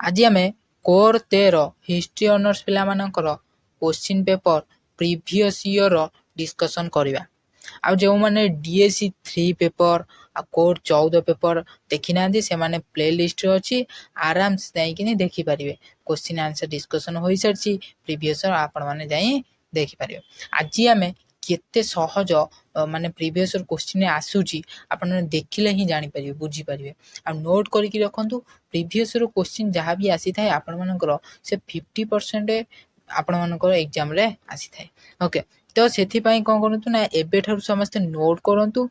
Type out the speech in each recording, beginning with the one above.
आज आम core 13 history honours पिला मानकर question paper previous year discussion करवा। आ जो मैंने डीएससी 3 पेपर आ कोर 14 पेपर देखी ना से माने प्ले लिस्ट अच्छी आराम से जाइए देखिपारे। क्वेश्चन आंसर डिस्कशन हो सारी प्रीवियस आपण मैंने जाई देखिपारे। आज आम केते सहज माने प्रीवियस क्वेश्चन आसूची आपण देखिले ही जानीपारे बुझीपारे। आ नोट करके रखु प्रीवियस क्वेश्चन जहाँ भी आसी थाए आपण मानकर से 50% आपण मानकर एग्जाम रे आसी थाए। ओके तो से कौन करूँ ना एबेठारु समस्ते नोट करूँ।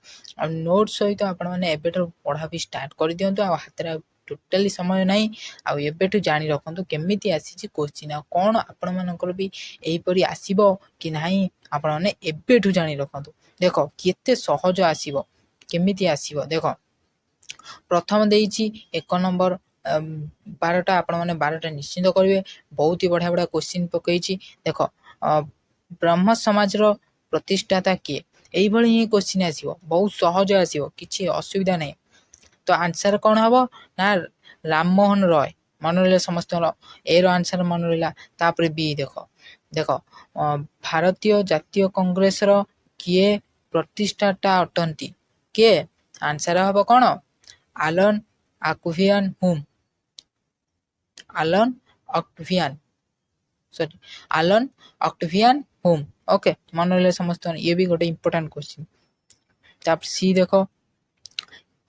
नोट सहित आपण मैंने एबेठारु पढ़ा भी स्टार्ट कर दिंतु। हाथ में टोटाली समय ना आबेठू जानी रखु केमी आसी क्वेश्चन आ कौन आपण मानकर भी यहीपरी आसब कि ना आपण मैंने एबेठू जानी रखु। देख केते सहज आसब केमी आसब। देख प्रथम देइछि 1 नंबर 12टा आपण मैंने 12टा निश्चिंत करेंगे। बहुत ही बढ़िया बढ़िया क्वेश्चन पकई। देख ब्रह्म समाज प्रतिष्ठाता किए यही ही क्वेश्चन आसो बहुत सहज आसो किसी असुविधा नहीं। तो आंसर कौन हम ना राममोहन रॉय मन रहा समस्त ए आंसर मन रहा। तापर बी देख देख भारतीय जातीय कांग्रेस किए प्रतिष्ठाता अटंती किए आंसर हम कौन आलन आक्विन हुम आलन ऑक्टवियन सॉरी आलन ऑक्टवियन हुम। ओके मन रहा समस्त ये भी गोटे इंपोर्टेंट क्वेश्चन। तापर सी देख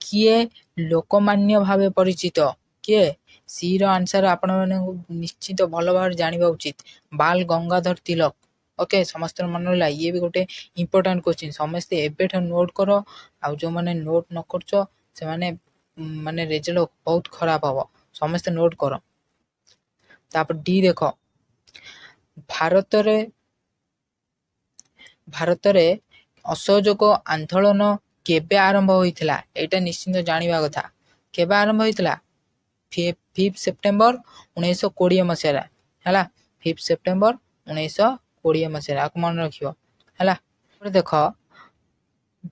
किए लोकमान्य भाव परिचित किए सी रो आंसर आपण माने निश्चित भल भाव जानिबा उचित बाल गंगाधर तिलक। ओके समस्त मन रहा ये भी गोटे इंपोर्टेंट क्वेश्चन समस्ते एबेठ नोट कर। आ जो माने नोट न करछ से माने माने रिजल्ट बहुत खराब हम समस्ते नोट कर। तापर डी देख भारत रे असहयोग आंदोलन केबे आरंभ होइथिला एटा निश्चित जानिबा कथा। केबे आरंभ होइथिला 5 सेप्टेम्बर 1920 मसीहा है। 5 सेप्टेम्बर 1920 मसीहा मन रखियो है। देख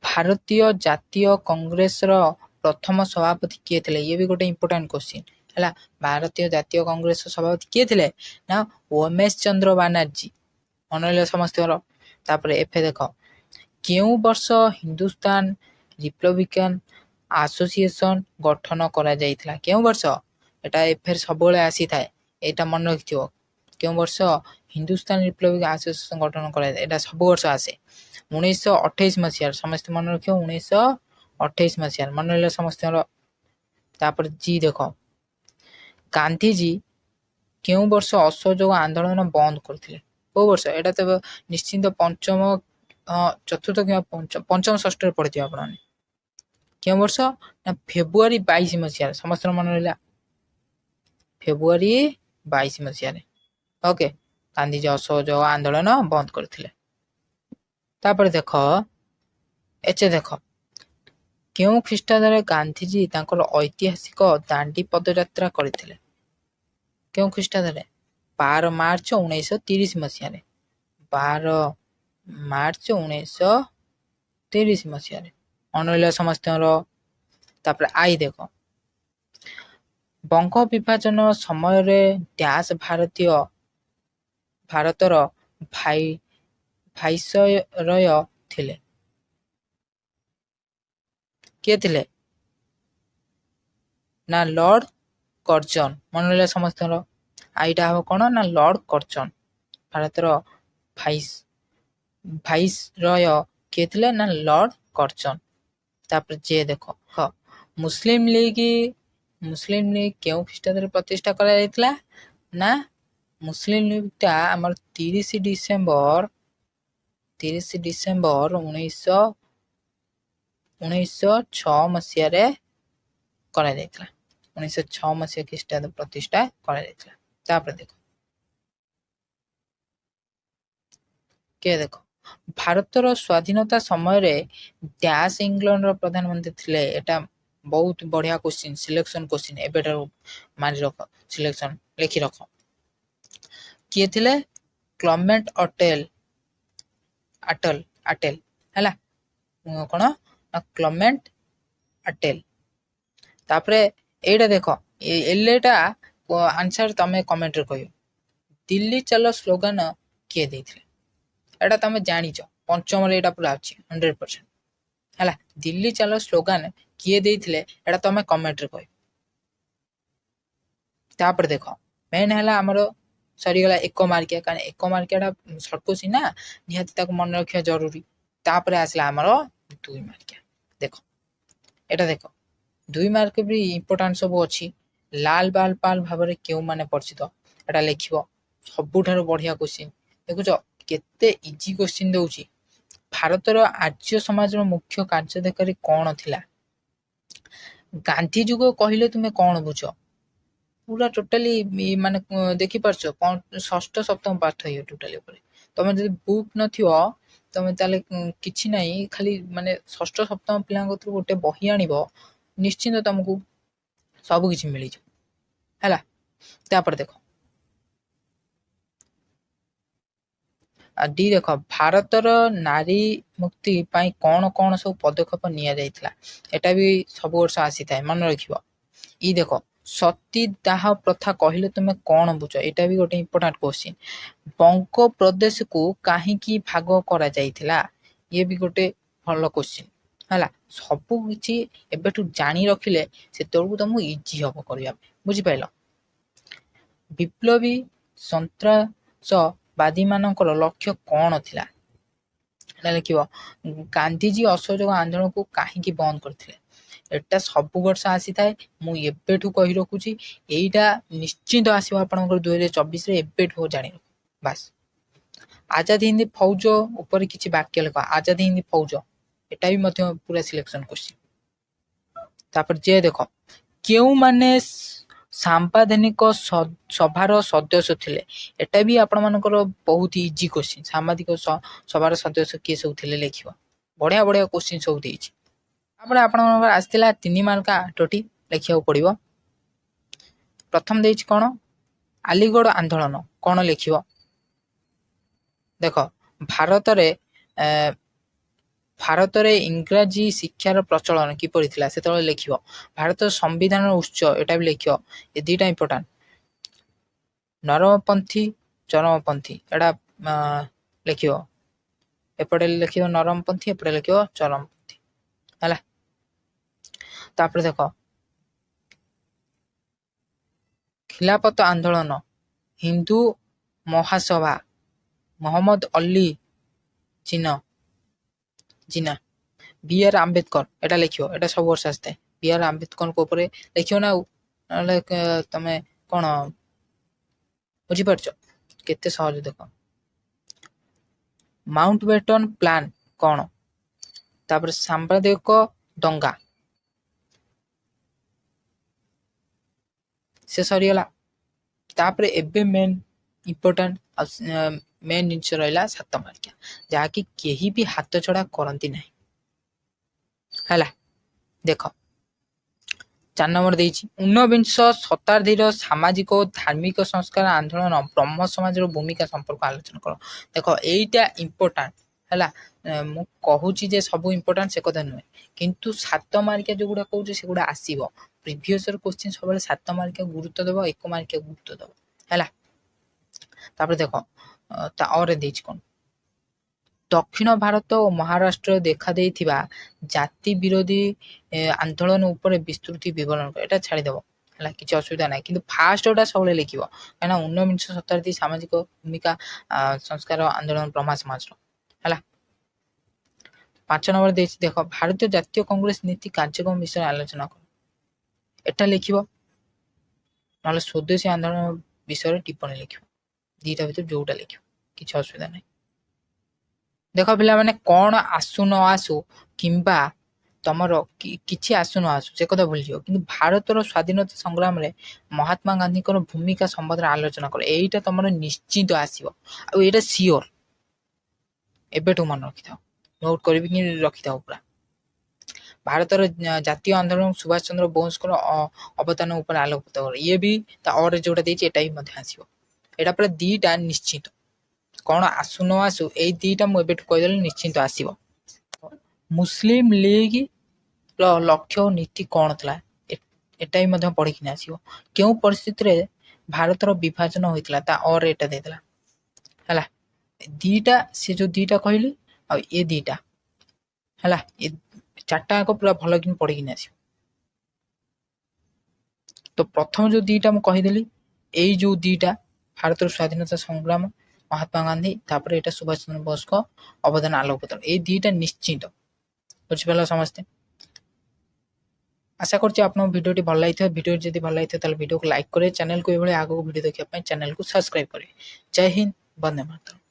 भारतीय जातीय कांग्रेस प्रथम सभापति किए थे ये भी गोटे इंपोर्टेंट क्वेश्चन है। भारतीय जातीय कांग्रेस सभापति किए थे ना उमेश चंद्र बनर्जी मन रहा समस्त। तापर एफे देख क्यों वर्ष हिंदुस्तान रिपब्लिकन एसोसिएशन गठन करा जाइथिला क्यों वर्ष एटा एफे सब आसी थाए एटा मन रखिथिबो। क्यों वर्ष हिंदुस्तान रिपब्लिकन एसोसिएशन गठन करा एटा सब वर्ष आसे 1928 मसीहा समस्त मन रखियो 1928 मसीहा मन रहा समस्त। तापर जी देख गांधी जी क्यों वर्ष असहयोग आंदोलन बंद करथिले को वर्ष एटा तो निश्चिंत पंचम चतुर्थ कि पंचम षष्ठ पढ़ी आप क्यों वर्ष ना फेब्रुआरी 22 मसीहा समस्त मन रहा फेब्रुआरी 22 मसीहा। ओके गांधीजी असहयोग आंदोलन बंद करथिले। तापर देख एचे देख क्यों ख्रीष्टाब्द गांधीजी तांकर ऐतिहासिक दांडी पदयात्रा करथिले क्यों ख्रीष्टाब्द 12 मार्च 1930 मसीहा 12 मार्च 1930 मसीहा मन रहा समस्त। तापर आई देख बंग विभाजन समय डैश भारतर भाइसरय थिले किए थिले ना लॉर्ड कर्जन मन रहा समस्त। आईटा हम कौन ना लॉर्ड कर्जन भारतर भाइसरय किए थिले ना लॉर्ड कर्जन। तापर जे देख मुस्लिम लीग क्यों ख्रीष्टाब्द प्रतिष्ठा करा जायतिला ना मुस्लिम लीग टा हमर 30 डिसेम्बर 1906 मसीहा करा जायतिला 1906 मसीहा ख्रीष्टाब्द प्रतिष्ठा करा जायतिला। तापर देख के देख भारतर स्वाधीनता समय डैश इंग्लैंड प्रधानमंत्री थिले एटा बहुत बढ़िया क्वेश्चन सिलेक्शन क्वेश्चन एबेठारु मानि रख सिलेक्शन लिखि रख किए थिले क्लेमेंट अटेल है कौन ना क्लेमेंट अटेल। तापर एटा देख एलेटा आंसर तमे कमेंट रे कहियो। दिल्ली चलो स्लोगान किए देथिले एटा तमे जानिଛ पंचम रे एटा पूरा अछि 100% हला। दिल्ली चलो स्लोगान किए देथिले एटा तमे कमेंट रे कहियो। तापर देखो मेन हला हमरो सरी गला एक मार्किया कारण एक मार्कियाटा शॉर्ट क्वेश्चन ना निहाती ताको मन रखिया जरूरी। तापर आसला हमरो 2 मार्किया देखो एटा देखो 2 मार्क भी इंपोर्टेंट सब अछि। लाल बाल पाल भाबरे केउ माने परिचित एटा लिखिबो सबुठारो बढ़िया क्वेश्चन देखुछ केते इजी क्वेश्चन दउची। भारतर आर्य समाज रो मुख्य कार्यकारी कोन थिला? गांधी जुग कहिले तुमे कोन बुझ पूरा टोटली माने देखि परछो षष्ठ सप्तम पाठ ये टोटली ऊपर तमे जदि बुक नथियो तमे ताले किछि नाही खाली माने षष्ठ सप्तम पिलांग थ्रु गोटे बही आनिबो निश्चित तुमको सब किछि मिली जो हैला। तापर देखो डी देखो भारतर नारी मुक्ति पाई कोन कोन सब पदक्षेप निया जाइतला एटा भी सब वर्ष आसी थाए मन रखिबो। ई देखो सती दाह प्रथा कहिले तुमे कोन बुझ एटा भी गोटे इंपोर्टेंट क्वेश्चन। बंग प्रदेश को काहे की भाग करा जाइतला ये भी गोटे भलो क्वेश्चन हैला। सब किछि एबेटू जानी रखिले से तोरु तुमु इजी हबो करिया बुझि पाइलो। विप्लवी सन्त्रासवादी मानकर लक्ष्य कोन थिला एटा लिखिबो। गांधीजी असहयोग आंदोलन को काहे की बंद करथिले एटा सब वर्ष आसी थाए मु एबेठू कहि रखुची एइटा निश्चित आसीबो आपनकर 2024 रे एबेठू जानि बस। आजाद हिंद फौज ऊपर किछि वाक्य लिखो आजाद हिंद फौज एटा भी मध्य पूरा सिलेक्शन क्वेश्चन। तापर जे देखो केउ माने सांपादनिक सभार सदस्य थिले एटा भी आपण मानकर बहुत इजी क्वेश्चन। सामाजिक सभार सदस्य के सब थिले लिखिबो बढ़िया बढ़िया क्वेश्चन सब देछि। तापर आपण मानकर आस्थिला 3 मार्क 8टी लिखियो पड़िबो। प्रथम देछि कोन आलीगढ़ आंदोलन कोन लिखिबो देखो भारत रे इंग्रजी शिक्षार प्रचलन की पड़िथिला सेतले लिखिबो। भारत संविधान उच्च एटा भी लिखियो ए दुटा इंपोर्टेंट। नरमपंथी चरमपंथी एटा लिखियो एपटे लिखियो नरमपंथी एपटे लिखियो चरमपंथी हैला। तापर देखो खिलाफत आंदोलन हिंदू महासभा मोहम्मद अली जिना बी आर आंबेडकर एटा लिखियो एटा सब वर्ष आस्ते बी आर आंबेडकर को ऊपर लिखियो ना नले तमे कोन बुझि परछो केते सहज देखो। माउंटबेटन प्लान कोन तापर सांप्रदायिक दंगा से सरीगला। तापर एबे मेन इंपोर्टेंट मेन जिनस रहिला 7 मार्किया जहा कि केही भी हाथ छड़ा करंती नाही हैला। देखो 4 नंबर देछि 19 शताब्दीर सामाजिक और धार्मिक संस्कार आंदोलन ब्रह्म समाज रो भूमिका संपर्क आलोचना करो। देखो एइटा इंपोर्टेंट हैला मु कहूची जे सब इंपोर्टेंट से कथा नुय किंतु 7 मार्किया जो गुडा कहूची से गुडा आसीबो प्रीवियस ईयर क्वेश्चन सब 7 मार्किया गुरुत्व देबो 1 मार्किया गुरुत्व देबो हैला। तापर देखो ता और देछि कोन दक्षिण भारत और महाराष्ट्र देखा देथिबा जाति विरोधी आंदोलन ऊपर विस्तृति विवरण एटा छाडी देबो हैला किछ असुविधा नाही किंतु फास्ट ओटा सबले लिखिबो काना 19 शताब्दी सामाजिक भूमिका संस्कार आंदोलन ब्रह्म समाज रो हैला। 5 नंबर देछि देखो भारतीय जातीय कांग्रेस नीति कार्यक्रम विषय आलोचना करो एटा लिखिबो नले स्वदेशी आंदोलन विषय टिप्पणी लिखिबो दीटा भीतर जोटा लिखिबो किछ असुविधा नाही। देखो पिला माने कोन आसु न आसु किंबा तमरो किछि आसु न आसु से कथा भूल जियो किंतु भारतर स्वाधीनता संग्राम रे महात्मा गांधी को भूमिका संबंध आलोचना करो एइटा तमरो निश्चित आसीबो आ एइटा सियोर एबेटू मन रखि थाओ नोट करबी कि रखि थाओ पूरा। भारतर जातीय आंदोलन सुभाष चंद्र बोस को अवदान ऊपर आलोकित करो ये भी ता और जोटा देछि एटा ही मध्ये आसीबो एटा पर दीटा निश्चित कोन आसु न आसु ए दीटा मु एबेट कहदेल निश्चित आसीबो। मुस्लिम लीग रो लक्ष्य नीति कोन थला एटा ही मध्ये पढि कि आसीबो केउ परिस्थिति रे ଭାରତର ବିଭାଜନ ହୋଇଥିଲା ତା ଅର ଏଟା ଦେଇଥିଲା ହେଲା। ଦିଟା ସେ ଯୋଉ ଦିଟା କହିଲି ଆଉ ଏ ଦିଟା ହେଲା, ଏ ଚାରିଟା ଯାକ ପୁରା ଭଲ କିନି ପଢିକିନି ଆସିବ। ତ ପ୍ରଥମ ଯୋଉ ଦିଟା ମୁଁ କହିଦେଲି, ଏଇ ଯୋଉ ଦିଟା ଭାରତର ସ୍ୱାଧୀନତା ସଂଗ୍ରାମ ମହାତ୍ମା ଗାନ୍ଧୀ, ତାପରେ ଏଇଟା ସୁଭାଷ ଚନ୍ଦ୍ର ବୋଷଙ୍କ ଅବଦାନ ଆଲୋକପାତ, ଏଇ ଦିଟା ନିଶ୍ଚିତ ବୁଝିପାରିଲ ସମସ୍ତେ। ଆଶା କରୁଛି ଆପଣଙ୍କ ଭିଡ଼ିଓଟି ଭଲ ଲାଗିଥିବ। ଭିଡ଼ିଓ ଯଦି ଭଲ ଲାଗିଥିବ ତାହେଲେ ଭିଡ଼ିଓକୁ ଲାଇକ୍ କରିବେ, ଚ୍ୟାନେଲକୁ ଏଭଳି ଆଗକୁ ଭିଡ଼ିଓ ଦେଖିବା ପାଇଁ ଚ୍ୟାନେଲକୁ ସବସ୍କ୍ରାଇବ୍ କରିବେ। ଜୟ ହିନ୍ଦ, ବନ୍ଦେ ମାତରମ୍।